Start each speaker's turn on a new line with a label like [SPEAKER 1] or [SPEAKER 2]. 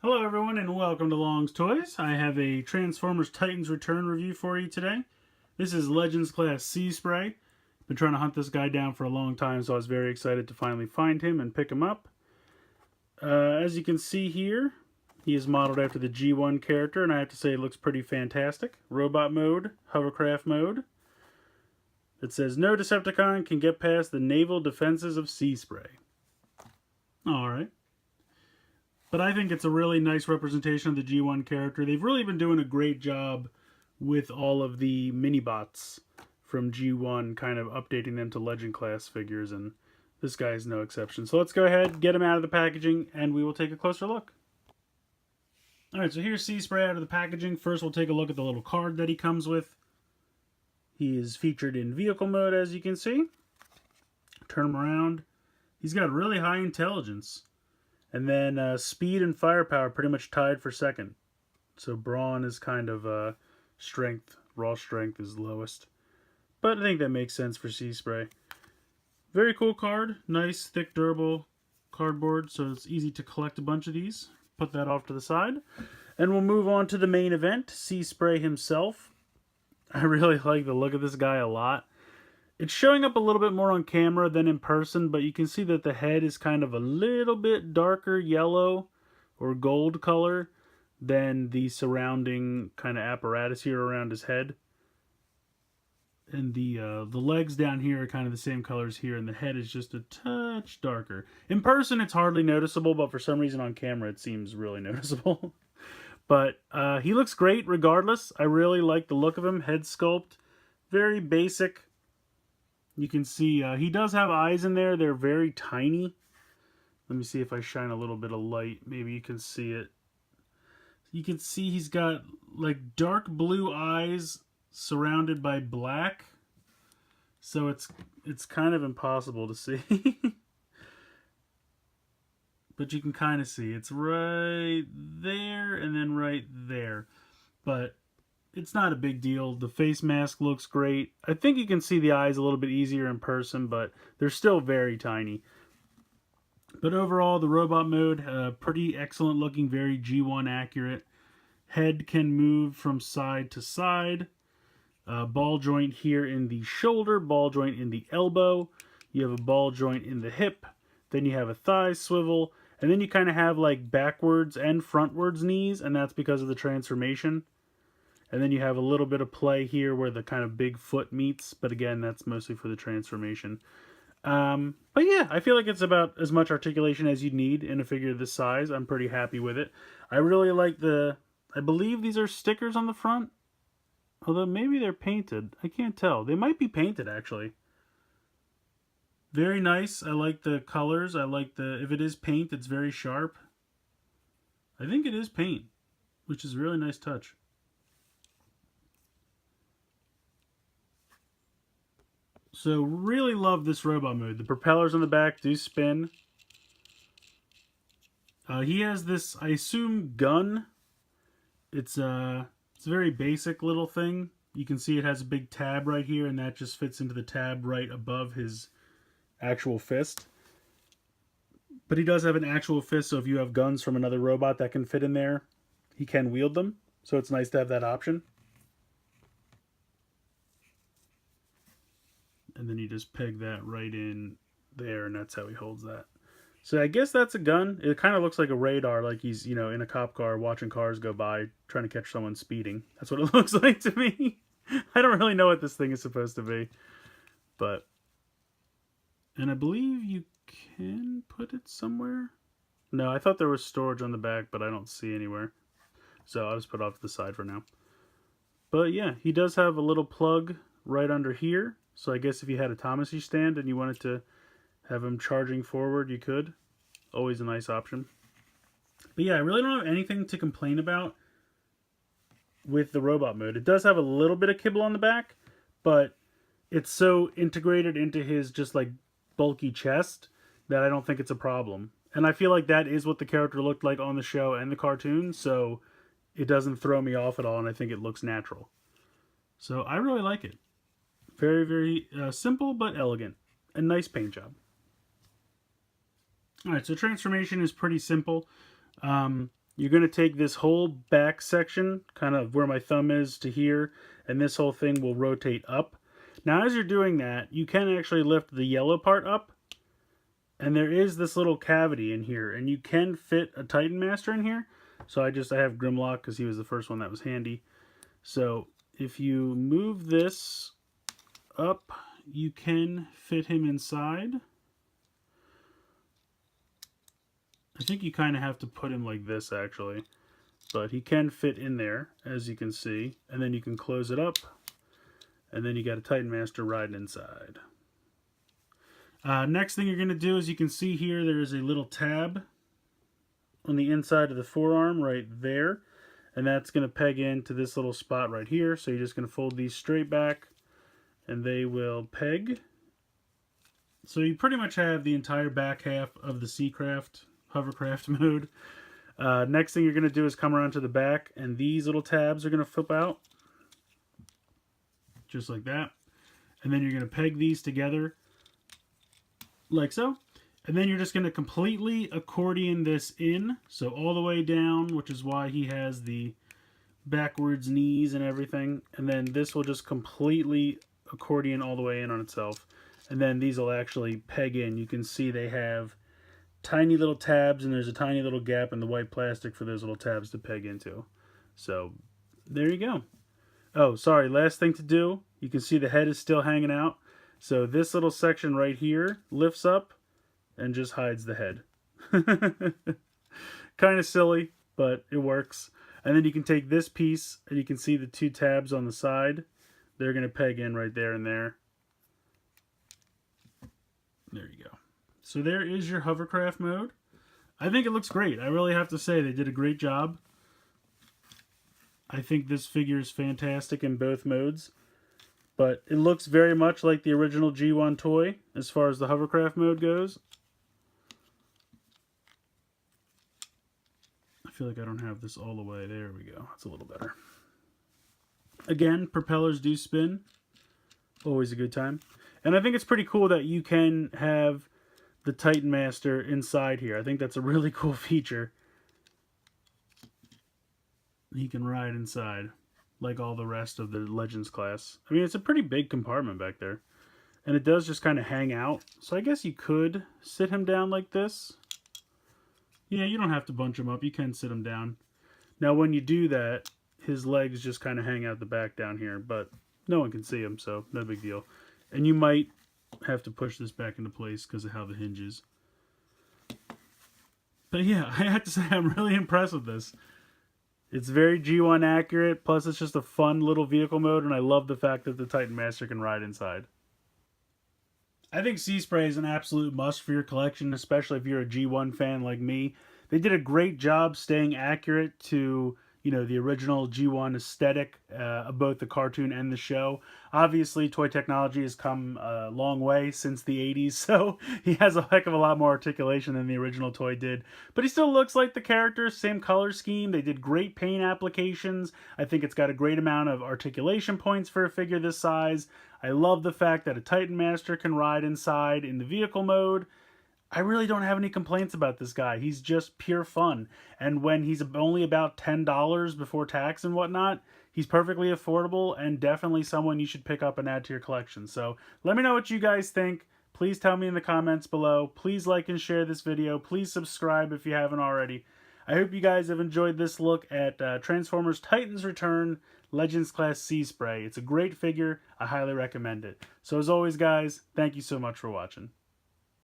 [SPEAKER 1] Hello everyone and welcome to Long's Toys. I have a Transformers Titans Return review for you today. This is Legends Class Seaspray. Been trying to hunt this guy down for a long time, so I was very excited to finally find him and pick him up. As you can see here, he is modeled after the G1 character, and I have to say it looks pretty fantastic. Robot mode, hovercraft mode. It says, no Decepticon can get past the naval defenses of Seaspray. Alright. But I think it's a really nice representation of the G1 character. They've really been doing a great job with all of the mini-bots from G1, kind of updating them to Legend class figures, and this guy is no exception. So let's go ahead, get him out of the packaging, and we will take a closer look. Alright, so here's Seaspray out of the packaging. First we'll take a look at the little card that he comes with. He is featured in vehicle mode, as you can see. Turn him around. He's got really high intelligence. And then speed and firepower pretty much tied for second. So brawn is kind of strength. Raw strength is lowest. But I think that makes sense for Seaspray. Very cool card. Nice, thick, durable cardboard. So it's easy to collect a bunch of these. Put that off to the side. And we'll move on to the main event. Seaspray himself. I really like the look of this guy a lot. It's showing up a little bit more on camera than in person, but you can see that the head is kind of a little bit darker yellow or gold color than the surrounding kind of apparatus here around his head. And the legs down here are kind of the same colors here, and the head is just a touch darker. In person, it's hardly noticeable, but for some reason on camera, it seems really noticeable. But he looks great regardless. I really like the look of him. Head sculpt, very basic. You can see he does have eyes in there. They're very tiny. Let me see if I shine a little bit of light. Maybe you can see it. You can see he's got like dark blue eyes surrounded by black. So it's kind of impossible to see. But you can kind of see. It's right there and then right there. But it's not a big deal. The face mask looks great. I think you can see the eyes a little bit easier in person, but they're still very tiny. But overall, the robot mode, pretty excellent looking, very G1 accurate. Head can move from side to side. Ball joint here in the shoulder, ball joint in the elbow. You have a ball joint in the hip. Then you have a thigh swivel. And then you kind of have like backwards and frontwards knees, and that's because of the transformation. And then you have a little bit of play here where the kind of big foot meets, but again, that's mostly for the transformation. But yeah, I feel like it's about as much articulation as you'd need in a figure this size. I'm pretty happy with it. I really like I believe these are stickers on the front. Although maybe they're painted. I can't tell. They might be painted, actually. Very nice. I like the colors. I like if it is paint, it's very sharp. I think it is paint, which is a really nice touch. So really love this robot mode. The propellers on the back do spin. He has this, I assume, gun. It's a very basic little thing. You can see it has a big tab right here, and that just fits into the tab right above his actual fist. But he does have an actual fist, so if you have guns from another robot that can fit in there, he can wield them. So it's nice to have that option. And then you just peg that right in there, and that's how he holds that. So I guess that's a gun. It kind of looks like a radar, like he's, you know, in a cop car watching cars go by, trying to catch someone speeding. That's what it looks like to me. I don't really know what this thing is supposed to be. But, and I believe you can put it somewhere. No, I thought there was storage on the back, but I don't see anywhere. So I'll just put it off to the side for now. But yeah, he does have a little plug right under here. So I guess if you had a Thomasy stand and you wanted to have him charging forward, you could. Always a nice option. But yeah, I really don't have anything to complain about with the robot mode. It does have a little bit of kibble on the back, but it's so integrated into his just like bulky chest that I don't think it's a problem. And I feel like that is what the character looked like on the show and the cartoon, so it doesn't throw me off at all, and I think it looks natural. So I really like it. Very, very simple but elegant. A nice paint job. Alright, so transformation is pretty simple. You're going to take this whole back section, kind of where my thumb is to here, and this whole thing will rotate up. Now as you're doing that, you can actually lift the yellow part up, and there is this little cavity in here, and you can fit a Titan Master in here. So I have Grimlock because he was the first one that was handy. So if you move this up, you can fit him inside. I think you kind of have to put him like this actually, but he can fit in there as you can see, and then you can close it up, and then you got a Titan Master riding inside. Next thing you're going to do is you can see here there is a little tab on the inside of the forearm right there, and that's going to peg into this little spot right here. So you're just going to fold these straight back and they will peg. So you pretty much have the entire back half of the Seacraft hovercraft mode. Next thing you're going to do is come around to the back, and these little tabs are going to flip out just like that, and then you're going to peg these together like so, and then you're just going to completely accordion this in, so all the way down, which is why he has the backwards knees and everything, and then this will just completely accordion all the way in on itself, and then these will actually peg in. You can see they have tiny little tabs, and there's a tiny little gap in the white plastic for those little tabs to peg into. So there you go. Oh, sorry, last thing to do, you can see the head is still hanging out. So this little section right here lifts up and just hides the head. Kind of silly, but it works. And then you can take this piece, and you can see the two tabs on the side. They're going to peg in right there and there. There you go. So there is your hovercraft mode. I think it looks great. I really have to say they did a great job. I think this figure is fantastic in both modes. But it looks very much like the original G1 toy as far as the hovercraft mode goes. I feel like I don't have this all the way. There we go. That's a little better. Again, propellers do spin. Always a good time. And I think it's pretty cool that you can have the Titan Master inside here. I think that's a really cool feature. He can ride inside like all the rest of the Legends class. I mean, it's a pretty big compartment back there. And it does just kind of hang out. So I guess you could sit him down like this. Yeah, you don't have to bunch him up. You can sit him down. Now, when you do that, his legs just kind of hang out the back down here. But no one can see him, so no big deal. And you might have to push this back into place because of how the hinge is. But yeah, I have to say I'm really impressed with this. It's very G1 accurate, plus it's just a fun little vehicle mode, and I love the fact that the Titan Master can ride inside. I think Seaspray is an absolute must for your collection, especially if you're a G1 fan like me. They did a great job staying accurate to, you know, the original G1 aesthetic of both the cartoon and the show. Obviously, toy technology has come a long way since the 80s, so he has a heck of a lot more articulation than the original toy did. But he still looks like the character, same color scheme. They did great paint applications. I think it's got a great amount of articulation points for a figure this size. I love the fact that a Titan Master can ride inside in the vehicle mode. I really don't have any complaints about this guy. He's just pure fun. And when he's only about $10 before tax and whatnot, he's perfectly affordable and definitely someone you should pick up and add to your collection. So let me know what you guys think. Please tell me in the comments below. Please like and share this video. Please subscribe if you haven't already. I hope you guys have enjoyed this look at Transformers Titans Return Legends Class Seaspray. It's a great figure. I highly recommend it. So as always, guys, thank you so much for watching.